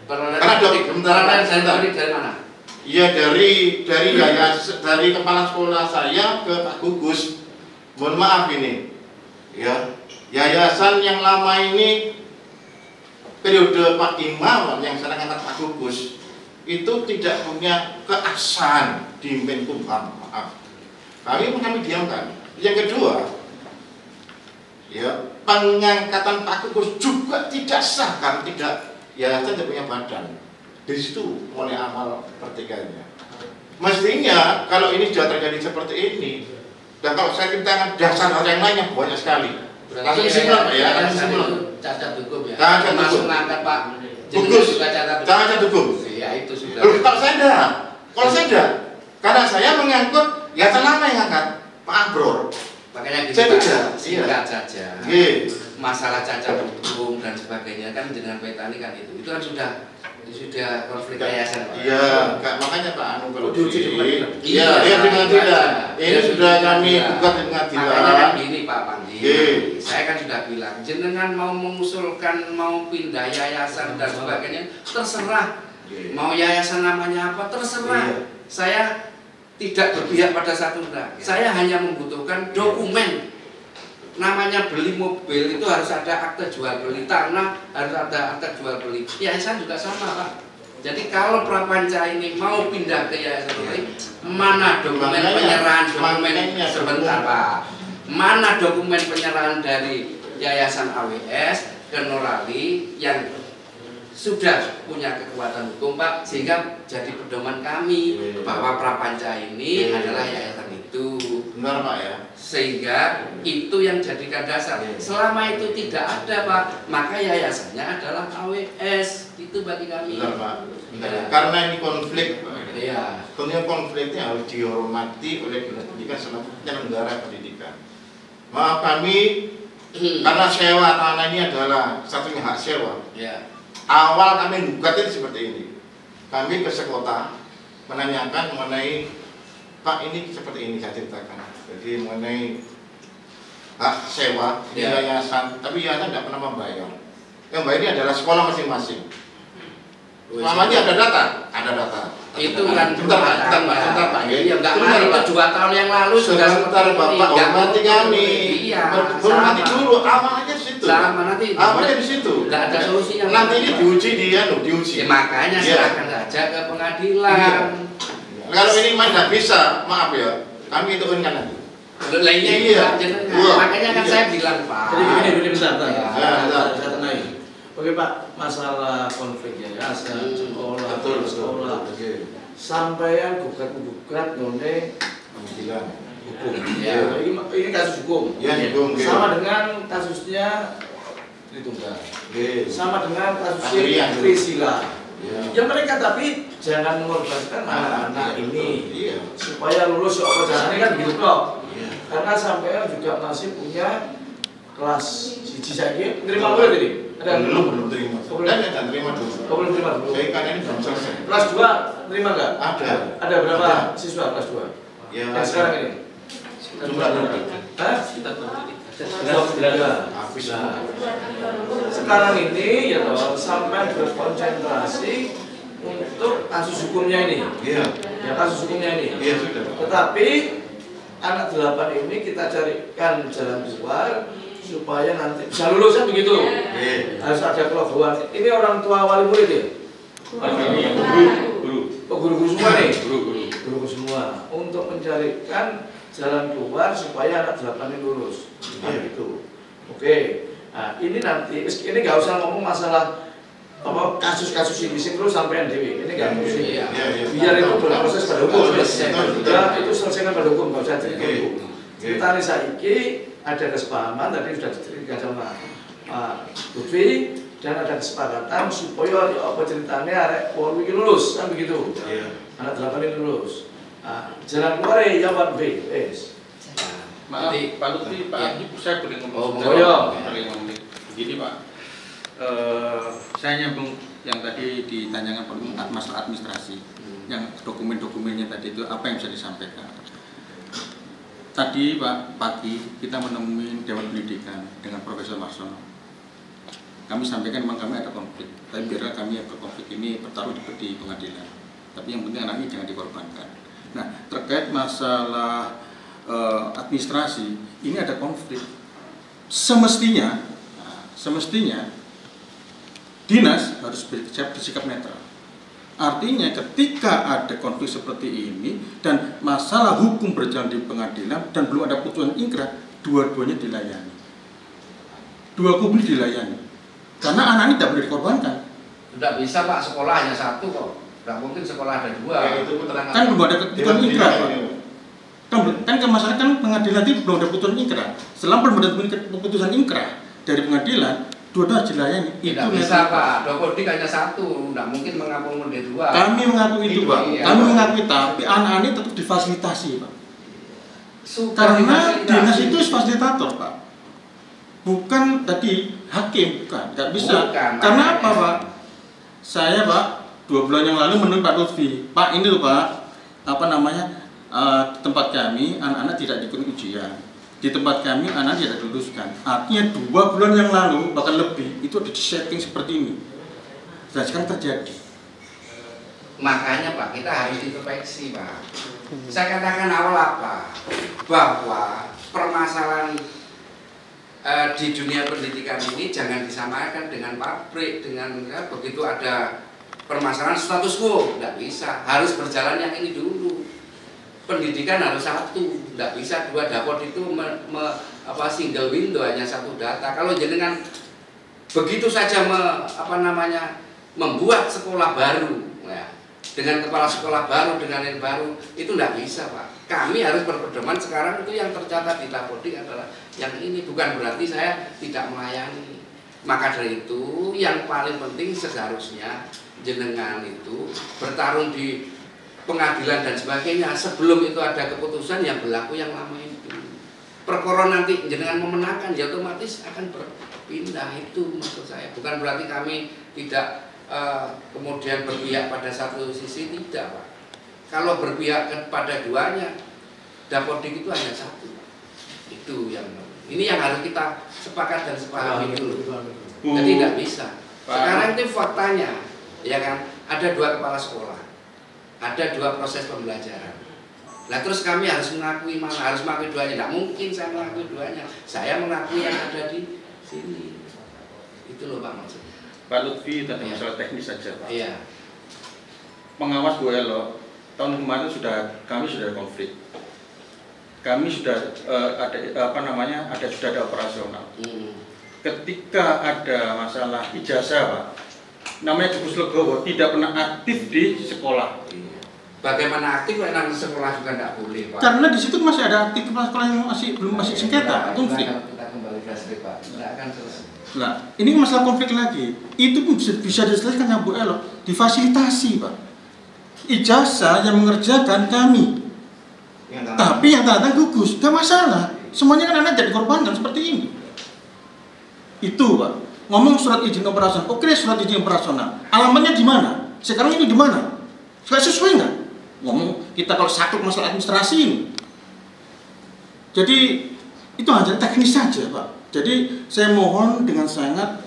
Karena peralihan dapodik dari mana? Iya dari yayasan, dari kepala sekolah saya ke Pak Gugus. Mohon maaf ini, ya yayasan yang lama ini periode Pak Imawan yang sekarang angkat Pak Gugus itu tidak punya keabsahan di Menkumham. Maaf, kami diamkan. Yang kedua, ya pengangkatan Pak Gugus juga tidak sah karena tidak yayasan tidak punya badan. Di situ mulai awal pertikaiannya. Mestinya kalau ini sudah terjadi seperti ini, dan kalau saya ceritakan dasar hal yang lainnya banyak sekali. Langsung simpel Pak ya, langsung simpel. Cacat hukum ya. Cacat hukum. Masuk ngangkat Pak. Gugus. Cacat hukum. Iya itu sudah. Kalau saya enggak, karena saya mengangkut ya lama yang angkat Pak Abror. Makanya saya tidak singkat saja. Masalah cacat hukum dan sebagainya kan dengan petani kan itu kan sudah konflik yayasan Pak. Iya, makanya Pak Anu kalau diuji di pengadilan. Iya, di pengadilan. Ini sudah kami gugat di pengadilan. Makanya kan gini Pak Pandi. Saya kan sudah bilang, jenengan mau mengusulkan mau pindah yayasan dan sebagainya terserah. Mau yayasan namanya apa terserah. Saya tidak berpihak pada satu enggak. Saya hanya membutuhkan dokumen. Namanya beli mobil itu harus ada akte jual beli, tanah harus ada akte jual beli. Yayasan juga sama Pak. Jadi kalau Prapanca ini mau pindah ke yayasan lain, mana dokumen penyerahan dokumen sebentar Pak? Mana dokumen penyerahan dari yayasan AWS ke Norali yang sudah punya kekuatan hukum Pak, sehingga jadi pedoman kami bahwa Prapanca ini adalah yayasan itu. Benar Pak ya. Sehingga itu yang jadikan dasar. Selama itu tidak ada Pak, maka yayasannya adalah AWS. Itu bagi kami. Benar Pak. Karena ini konflik Pak. Iya. Tentunya konfliknya harus dihormati oleh dinas pendidikan selaku penyelenggara pendidikan. Maaf kami karena sewa tanah ini adalah satunya hak sewa. Ya. Awal kami gugat itu seperti ini. Kami ke sekota menanyakan mengenai Pak ini seperti ini saya ceritakan. Jadi mengenai hak sewa di yayasan, tapi yayasan tidak pernah membayar. Yang bayar ini adalah sekolah masing-masing. Namanya ada data, Itu kan bentar Pak. Iya, enggak mau itu 2 tahun yang lalu sudah sebentar Bapak hormati kami. Iya. Hormati dulu, awalnya di situ. Awalnya di situ. Enggak ada solusinya. Nanti ini diuji diuji. Ya, makanya silakan saja ke pengadilan. Kalau ini mah nggak bisa, maaf ya, kami itu kan nanti. Lainnya iya. Makanya kan saya bilang Pak. Jadi begini bentar. Ya. Saya tengahin. Oke Pak, masalah konflik yayasan, sekolah, sampaian gugat none pengadilan hukum. Ya. Ini kasus hukum. Ya, hukum. Sama dengan kasusnya Tritunggal. Sama dengan kasus Trisila. Ya. Ya mereka tapi jangan mengorbankan anak-anak ini Iya. supaya lulus apa caranya kan gitu kok. Iya. Karena sampean juga masih punya kelas siji saiki nerima murid ini. Ada Belum terima. Dan terima dulu. belum terima dulu. Saya kan ini belum selesai. Kelas 2 terima enggak? Ada. Ada berapa siswa kelas 2? Ya. Yang sekarang ini? Jumlah berapa? Hah? Sekitar 19. Habis. Nah, sekarang ini ya toh sampai berkonsentrasi untuk kasus hukumnya ini. Iya. Ya kasus hukumnya ini. Iya sudah. Tetapi anak 8 ini kita carikan jalan keluar supaya nanti bisa lulus kan begitu. Harus ada pelabuhan. Ini orang tua wali murid ya? Guru-guru semua nih. Guru semua untuk mencarikan jalan keluar supaya anak 8 ini lulus. Gitu. Oke. Nah, ini nanti ini nggak usah ngomong masalah apa kasus-kasus ini terus sampai dewi. Ini nggak mesti. Biar itu berproses pada hukum. Ya, itu selesaikan pada hukum, nggak usah cerita hukum. Ceritanya saiki ada kesepahaman tadi sudah diceritakan sama Pak Lutfi dan ada kesepakatan supaya ya apa ceritanya arek polri lulus kan begitu. Anak 8 ini lulus. Jalan keluar ya Pak B. Maaf, Pak Lutfi, Pak Habib, saya boleh ngomong? Boleh ngomong. Begini Pak, saya nyambung yang tadi ditanyakan masalah administrasi, yang dokumen-dokumennya tadi itu apa yang bisa disampaikan. Tadi Pak, pagi kita menemui Dewan Pendidikan dengan Profesor Marsono. Kami sampaikan memang kami ada konflik, tapi biarlah kami berkonflik ini bertaruh di pengadilan. Tapi yang penting anak ini jangan dikorbankan. Nah, terkait masalah administrasi, ini ada konflik. Semestinya dinas harus bersikap netral. Artinya ketika ada konflik seperti ini dan masalah hukum berjalan di pengadilan dan belum ada putusan ingkrah, dua-duanya dilayani. Dua kubu dilayani. Karena anak ini tidak boleh dikorbankan. Tidak bisa Pak, sekolah hanya 1 kok. Tidak mungkin sekolah ada 2. Kan belum ada putusan ingkrah Pak. Kan ke masyarakat kan pengadilan itu belum ada putusan ingkrah. Setelah belum ada putusan ingkrah dari pengadilan, dua-dua dilayani. Tidak bisa Pak, Dokodik hanya 1, tidak mungkin mengakomodir 2. Kami mengakui itu Pak. Kami mengakui, tapi anak ini tetap difasilitasi Pak. Karena dinas itu fasilitator Pak. Bukan tadi hakim, bukan, nggak bisa. Karena apa Pak? Saya Pak 2 bulan yang lalu menemui Pak Lutfi. Pak ini loh Pak, apa namanya, tempat kami anak-anak tidak ikut ujian. Di tempat kami anak tidak diluluskan. Artinya 2 bulan yang lalu bahkan lebih itu di setting seperti ini. Dan sekarang terjadi. Makanya Pak, kita harus introspeksi Pak. Saya katakan awal apa? Bahwa permasalahan di dunia pendidikan ini jangan disamakan dengan pabrik, dengan begitu ada permasalahan status quo, tidak bisa. Harus berjalan yang ini dulu. Pendidikan harus 1, tidak bisa 2. Dapur itu single window, hanya 1 data. Kalau jenengan begitu saja membuat sekolah baru, ya, dengan kepala sekolah baru, dengan yang baru, itu tidak bisa Pak. Kami harus berpedoman sekarang itu yang tercatat di Dapodik adalah yang ini, bukan berarti saya tidak melayani. Maka dari itu yang paling penting seharusnya jenengan itu bertarung di pengadilan dan sebagainya sebelum itu ada keputusan yang berlaku yang lama itu. perkara nanti jenengan memenangkan ya otomatis akan berpindah, itu maksud saya. Bukan berarti kami tidak kemudian berpihak pada satu sisi, tidak Pak. Kalau berpihak kepada duanya, Dapodik itu hanya satu. Itu yang ini yang harus kita sepakat dan sepahami dulu. Jadi tidak bisa. Sekarang itu faktanya, ya kan? Ada 2 kepala sekolah, ada 2 proses pembelajaran. Nah terus kami harus mengakui mana? Harus mengakui duanya. Tidak mungkin saya mengakui duanya. Saya mengakui yang ada di sini. Itu loh Pak maksudnya. Pak Lutfi tadi masalah teknis saja Pak. Iya. Pengawas Bu Elo, tahun kemarin kami sudah konflik. Kami sudah sudah ada operasional. Ketika ada masalah ijazah Pak, namanya Gugus Legowo tidak pernah aktif di sekolah. Bagaimana aktif anak sekolah juga tidak boleh Pak. Karena di situ masih ada aktif kepala-kepala yang masih sengketa, konflik. Kita kembali ke strip Pak. Tidak akan selesai. Nah, ini masalah konflik lagi. Itu pun bisa diselesaikan ya Bu Elo, difasilitasi Pak. Ijazah yang mengerjakan kami. Tapi yang tanda gugus, gak masalah. Semuanya kan anak jadi korban kan seperti ini. Itu Pak. Ngomong surat izin operasional. Oke, surat izin operasional. Alamatnya di mana? Sekarang ini di mana? Sudah sesuai nggak? Ngomong kita kalau sakit masalah administrasi ini. Jadi itu hanya teknis saja Pak. Jadi saya mohon dengan sangat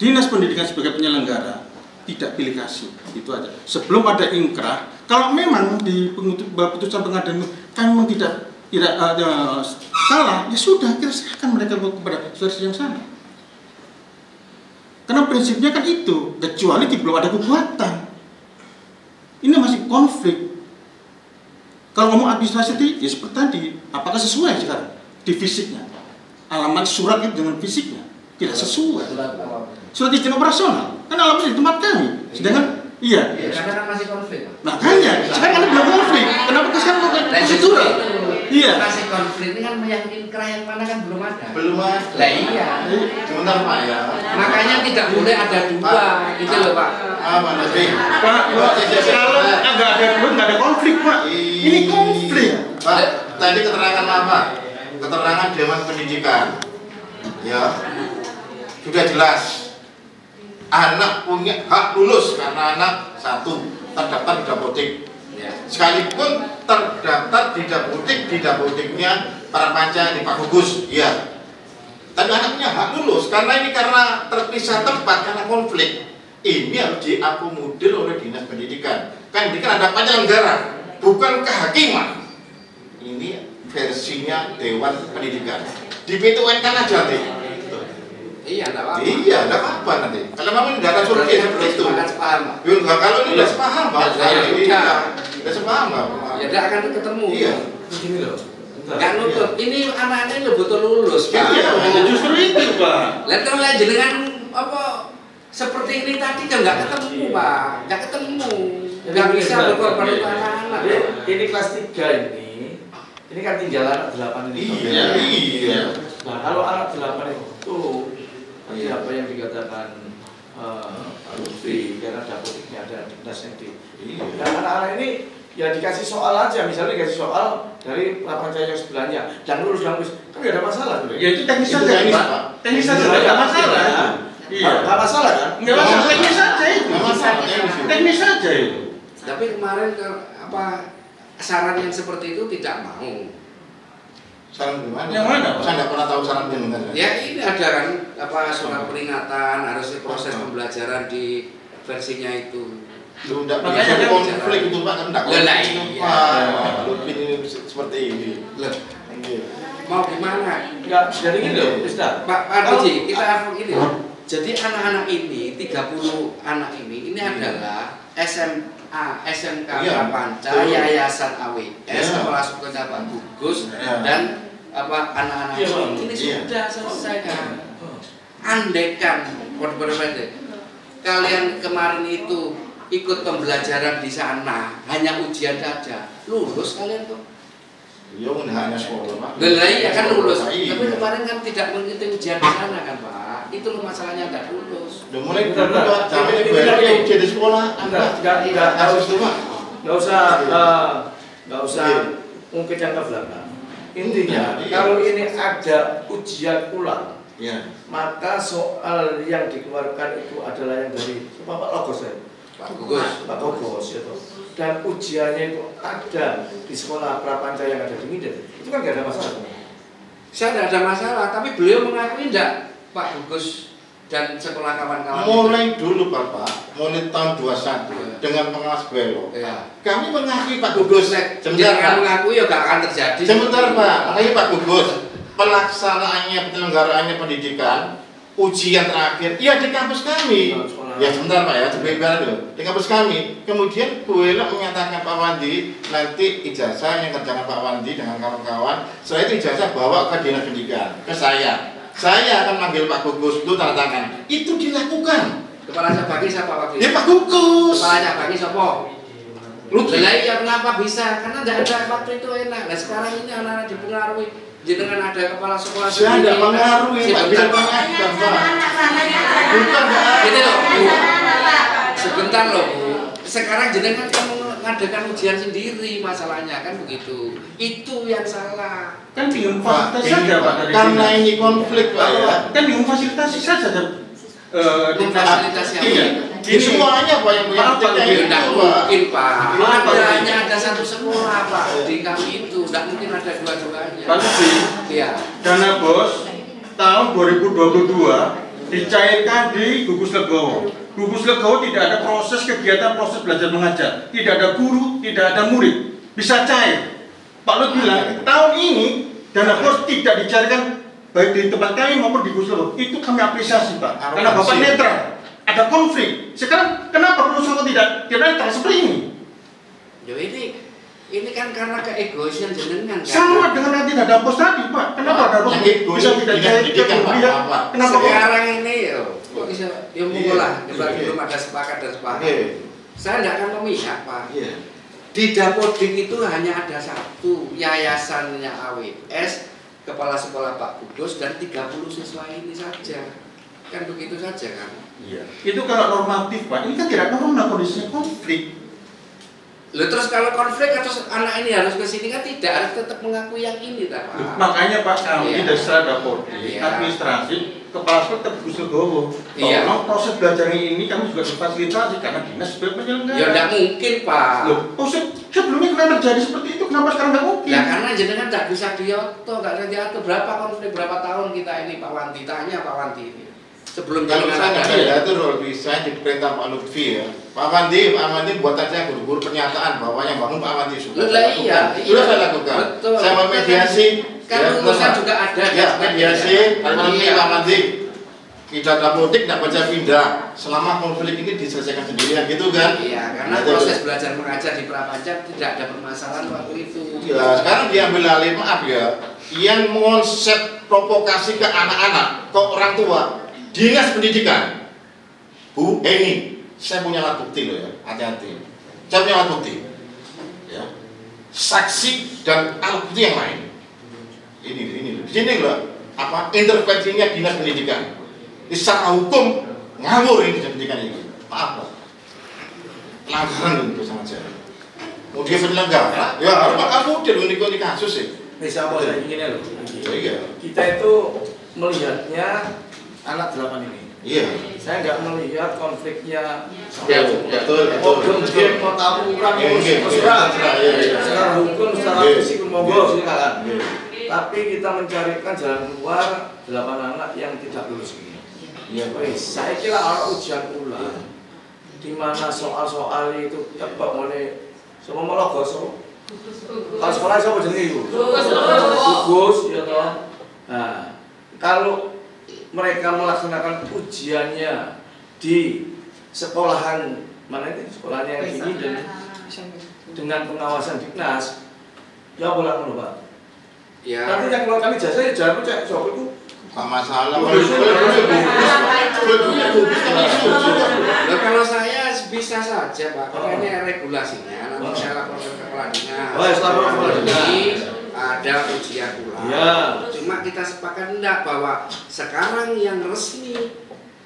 Dinas Pendidikan sebagai penyelenggara tidak pilih kasih, itu aja. Sebelum ada inkrah, kalau memang di putusan pengadilan kami memang tidak salah, ya sudah kita serahkan mereka kepada versi yang sana. Karena prinsipnya kan itu, kecuali belum ada kekuatan. Ini masih konflik. Kalau ngomong administrasi, ya seperti tadi, apakah sesuai sekarang di fisiknya? Alamat surat itu dengan fisiknya tidak sesuai. Surat izin operasional kan alamatnya di tempat kami. Sedangkan iya. Karena kan masih konflik. Makanya sekarang kan belum konflik. Kenapa sekarang mau kasih surat? Iya. Masih konflik ini kan yang inkrah yang mana kan belum ada. Belum ada. Lah iya. Sebentar Pak ya. Makanya tidak boleh ada 2 gitu loh Pak. Apa nanti? Pak, kalau nggak ada dua nggak ada konflik Pak. Ini konflik. Pak, tadi keterangan apa? Keterangan Dewan Pendidikan. Ya. Sudah jelas. Anak punya hak lulus karena anak satu terdaftar di Dapodik. Ya. Sekalipun terdaftar di Dapodiknya para panca di Pak Gugus, ya. Tapi anak punya hak lulus karena terpisah tempat karena konflik. Ini harus diakomodir oleh Dinas Pendidikan. Kan ini kan ada penyelenggara, bukan kehakiman. Ini versinya Dewan Pendidikan. Di PTUN kan aja nih. Iya, enggak apa-apa. Iya, enggak apa-apa nanti. Kalau memang tidak ada survei seperti itu. Kalau ini sudah sepaham Pak. Sudah sepaham Pak. Ya tidak akan ketemu. Iya. Begini loh. Enggak nutup. Ini anak-anak ini betul lulus Pak. Iya, justru itu Pak. Lihat kalau jenengan apa seperti ini tadi kan nggak ketemu Pak. Nggak ketemu. Nggak bisa berkorban untuk anak-anak. Ini kelas 3 ini kan tinggal anak 8 ini. Iya. Nah kalau anak 8 itu tadi apa yang dikatakan Pak Lutfi, karena Dapodiknya ada dinasnya di. Dan anak-anak ini ya dikasih soal aja, misalnya dikasih soal dari lapangan yang sebelahnya, dan lulus kan nggak ada masalah tuh. Ya itu teknis saja Pak. Teknis saja nggak masalah. Iya. Nggak masalah kan? Nggak masalah, teknis saja itu. Teknis saja itu. Tapi kemarin saran yang seperti itu tidak mau. Saran gimana? Yang mana? Saya nggak pernah tahu saran gimana. Ya ini ada kan surat peringatan, harus proses pembelajaran di versinya itu. Lu tidak bisa konflik itu Pak, kan tidak konflik Pak. Lutfi ini seperti ini. Mau gimana? Enggak, jadi gini loh, Ustaz. Pak Haji, kita ini. Jadi anak-anak ini 30 anak ini adalah SMA, SMK Prapanca, Yayasan AWS, Kepala Sekolah Pak Gugus, dan anak-anak ini sudah selesai kan. Andekan kalian kemarin itu ikut pembelajaran di sana, hanya ujian saja, lulus kalian tuh. Iya, hanya sekolah Pak. Iya kan lulus. Tapi kemarin kan tidak mengikuti ujian di sana kan Pak. Itu loh masalahnya nggak lulus. Udah mulai berubah, tapi ini ujian di sekolah. Nggak usah mungkin yang ke belakang. Intinya, kalau ini ada ujian ulang, Ya. maka soal yang dikeluarkan itu adalah yang dari Pak Logos ya? Pak Gugus. Pak Logos ya toh. Dan ujiannya itu ada di sekolah prapanca yang ada di Minden. Itu kan nggak ada masalah. Saya tidak ada masalah, tapi beliau mengakui enggak Pak Gugus dan sekolah kawan-kawan. Mulai dulu Bapak, mulai tahun 21 dengan pengawas belok. Ya. Kami mengakui Pak Gugus. Sebentar Pak. Mengakui ya gak akan terjadi. Sebentar Pak, lagi Pak Gugus. Pelaksanaannya, penyelenggaraannya pendidikan, ujian terakhir, ya di kampus kami. Ya sebentar Pak ya, sebentar dulu. Di kampus kami. Kemudian Bu Ela menyatakan Pak Wandi, nanti ijazah yang kerjakan Pak Wandi dengan kawan-kawan, setelah itu ijazah bawa ke dinas pendidikan, ke saya. Saya akan manggil Pak Gugus, itu tanda tangan. Itu dilakukan. Kepala Cabang siapa Pak Gugus? Ya Pak Gugus. Kepala Cabang siapa? Lah iya kenapa bisa? Karena tidak ada waktu itu enak. Nah sekarang ini anak-anak dipengaruhi. Jenengan ada kepala sekolah saya tidak mengaruhi Pak, tidak mengaruhi Pak. Bukan Pak. Gitu loh Bu. Sebentar loh Bu. Sekarang jenengan kan mengadakan ujian sendiri masalahnya kan begitu. Itu yang salah. Kan bingung fasilitas saja Pak dari karena ini konflik Pak ya. Kan bingung fasilitasi saja. Fasilitasi iya. Ini semuanya Pak yang Tidak mungkin Pak. Kenapa? Hanya ada satu sekolah Pak di kami itu. Tidak mungkin ada dua-duanya. Pak Lufi, Iya. dana bos tahun 2022 dicairkan di Gugus Legowo. Gugus Legowo tidak ada proses kegiatan proses belajar mengajar, tidak ada guru, tidak ada murid, bisa cair. Pak Lut bilang tahun ini dana bos tidak dicairkan baik di tempat kami maupun di Gugus Legowo. Itu kami apresiasi Pak, karena Bapak netral. Ada konflik. Sekarang kenapa perusahaan tidak netral seperti ini? Yo ini kan karena keegoisan jenengan kan. Sama dengan nanti dana bos tadi Pak. Kenapa dana bos bisa tidak cairkan? Kenapa sekarang ini kok bisa ya monggo lah, belum ada sepakat dan sepakat. Saya tidak akan memihak Pak. Di Dapodik itu hanya ada satu yayasannya AWS, kepala sekolah Pak Gugus dan 30 siswa ini saja. Kan begitu saja kan. Iya. Itu kalau normatif Pak, ini kan tidak normal kondisinya konflik. Loh terus kalau konflik atau anak ini harus ke sini kan tidak, harus tetap mengakui yang ini Pak. Makanya Pak kami dari setelah Dapodik administrasi kepala sekolah tetap Gugus Legowo. Tolong proses belajar ini kami juga difasilitasi karena dinas sebagai penyelenggara. Ya tidak mungkin Pak. Loh, sebelumnya kenapa terjadi seperti itu? Kenapa sekarang tidak mungkin? Ya karena jenengan tidak bisa dioto, nggak bisa diatur. Berapa konflik, berapa tahun kita ini Pak Wanti, tanya Pak Wanti ini. Sebelum kalau jenengan saya tidak diatur kalau bisa diperintah Pak Lutfi ya. Pak Wandi buat aja guru-guru pernyataan bahwa yang bangun Pak Wandi sudah saya lakukan. Sudah saya lakukan. Betul. Saya memediasi. Kan urusan juga ada. Ya, mediasi. Pak Wandi. Kita Dapodik tidak baca pindah selama konflik ini diselesaikan sendirian gitu kan? Iya, karena proses belajar mengajar di Prapanca tidak ada permasalahan waktu itu. Ya, sekarang diambil alih, maaf ya, yang mengonsep provokasi ke anak-anak, ke orang tua, dinas pendidikan. Bu, ini saya punya alat bukti loh ya, hati-hati. Saya punya alat bukti, ya, saksi dan alat bukti yang lain. Ini, di sini loh, apa intervensinya dinas pendidikan. Secara hukum ngawur ini pendidikan ini, maaf Pak, pelanggaran itu sama saya. Mau dia penyelenggara, ya harus kamu udah di kasus sih. Bisa apa saya ingin loh. Iya. Kita itu melihatnya anak 8 ini. Iya. Saya nggak melihat konfliknya. Ya, betul. Dia mau tawuran, secara hukum, secara fisik monggo silakan. Tapi kita mencarikan jalan keluar 8 anak yang tidak lulus ini. Iya, saya kira orang ujian ulang, di mana soal-soal itu tebak oleh semua Logos. Kalau sekolah siapa jenis itu? Gugus, ya toh. Nah, kalau mereka melaksanakan ujiannya di sekolahan mana itu sekolahnya yang ini dan dengan pengawasan dinas, ya boleh Pak. Ya. Nanti yang keluarkan ijazah ya jangan cek soal itu. Gak masalah. Kalau saya bisa saja Pak, karena ini regulasinya. Nanti saya laporkan ke kepala dinas. Ini ada ujian ulang. Cuma kita sepakat enggak bahwa sekarang yang resmi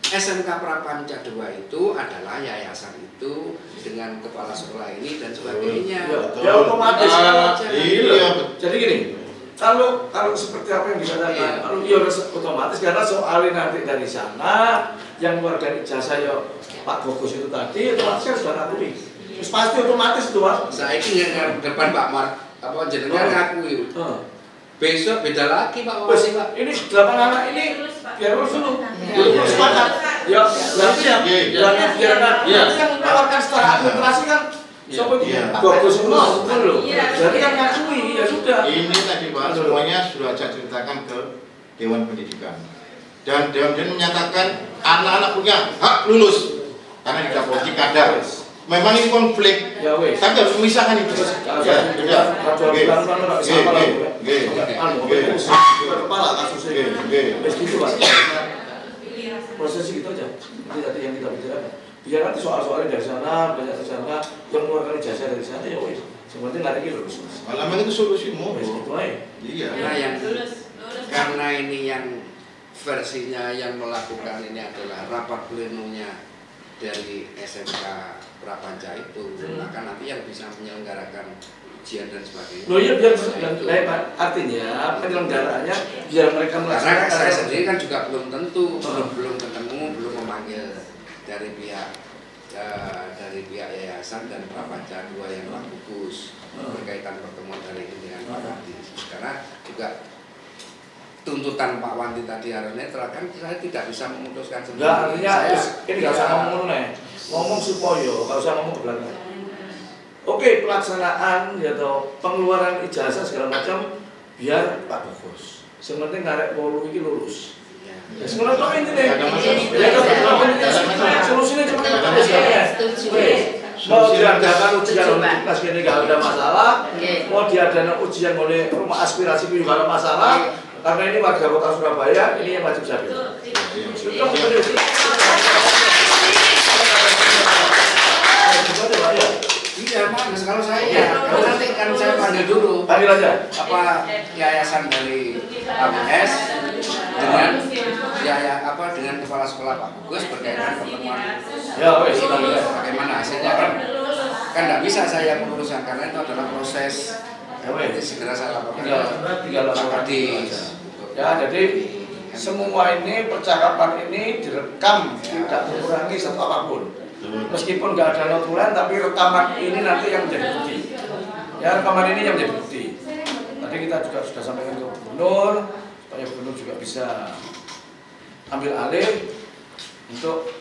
SMK Prapanca 2 itu adalah yayasan itu dengan kepala sekolah ini dan sebagainya. Ya otomatis. Iya. Jadi gini, Kalau seperti apa yang dikatakan, kalau ya otomatis karena soalnya nanti dari sana yang mengeluarkan ijazah ya Pak Gogos itu tadi otomatis kan sudah ngakui. Terus pasti otomatis itu Pak. Saya ini yang depan Pak Mark apa jenengan ngakui. Besok beda lagi Pak Wasi Pak. Ini 8 anak ini biar lulus dulu. Sepakat. Ya, berarti ya. Biar yang mengeluarkan secara administrasi kan. Siapa itu? Gogos semua, betul loh. Berarti kan ngakui, ya sudah. Ini tadi Pak, semuanya sudah saya ceritakan ke Dewan Pendidikan. Dan Dewan Pendidikan menyatakan anak-anak punya hak lulus karena di politik kadar. Memang ini konflik, tapi harus memisahkan itu. Ya, kepala kasusnya. Begitu Pak. Proses gitu aja. Nanti tadi yang kita bicarakan. Biar nanti soal-soalnya dari sana, belajar dari sana, yang mengeluarkan ijazah dari sana ya wes. Sebenarnya nggak ada lulus. Malah itu solusimu. Itu aja. Iya. Karena yang karena ini yang versinya yang melakukan ini adalah rapat plenonya dari SMK Prapanca itu, maka nanti yang bisa menyelenggarakan ujian dan sebagainya. Loh iya biar artinya penyelenggaraannya biar mereka melaksanakan. Karena saya sendiri kan juga belum tentu, belum ketemu, belum memanggil dari pihak yayasan dan Prapanca 2 yang Pak Gugus berkaitan pertemuan hari ini dengan Pak Wanti. Karena juga tuntutan Pak Wanti tadi hari netral kan saya tidak bisa memutuskan sendiri. Enggak, artinya ini nggak usah ngomong ngomong supaya nggak usah ngomong ke belakang. Oke, pelaksanaan atau pengeluaran ijazah segala macam biar Pak Gogos. Sementing ngarek 8 ini lulus. Ya sebenarnya kok ini deh. Solusinya cuma mau diadakan ujian kelas ini nggak ada masalah. Mau diadakan ujian oleh rumah aspirasi juga nggak ada masalah. Karena ini warga kota Surabaya, ini yang wajib saya pilih. Iya, Mas, kalau saya kalau nanti kan saya panggil dulu. Panggil aja. Apa yayasan dari ABS dengan dengan kepala sekolah Pak Gugus berkaitan pertemuan. Ya, wes. Bagaimana hasilnya kan nggak bisa saya memutuskan karena itu adalah proses. Nanti segera saya laporkan. Tinggal laporkan di. Ya, jadi semua ini percakapan ini direkam, tidak mengurangi satu apapun. Meskipun nggak ada notulen, tapi rekaman ini nanti yang menjadi bukti. Ya, rekaman ini yang menjadi bukti. Tadi kita juga sudah sampaikan ke Gubernur, supaya Gubernur juga bisa ambil alih untuk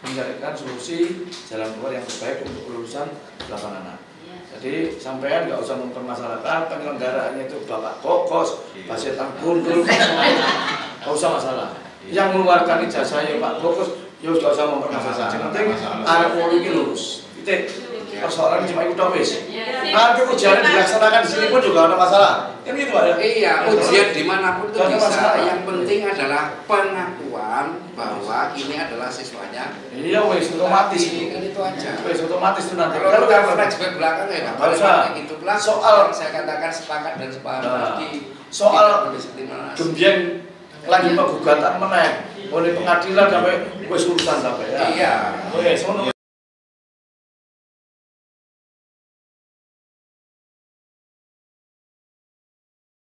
mencarikan solusi jalan keluar yang terbaik untuk kelulusan 8 anak. Jadi sampean nggak usah mempermasalahkan penyelenggaraannya itu Bapak Gogos, Pak Setan Gundul, nggak usah masalah. Yang mengeluarkan ijazahnya Pak Gogos, ya nggak usah mempermasalahkan. Yang penting arek wolu iki lulus. Titik. Persoalan cuma itu wis. Nanti ujian dilaksanakan di sini pun juga ada masalah. Kan gitu Pak ya? Iya, ujian dimanapun itu bisa. Yang penting adalah pengakuan bahwa ini adalah siswanya. Iya, wis otomatis. Kan itu aja. Wis otomatis itu nanti. Kalau flashback belakang ya nggak usah. Itu soal saya katakan sepakat dan sepaham. Soal gembyeng lanjut gugatan meneh oleh pengadilan sampai wis urusan sampai ya. Iya. Wis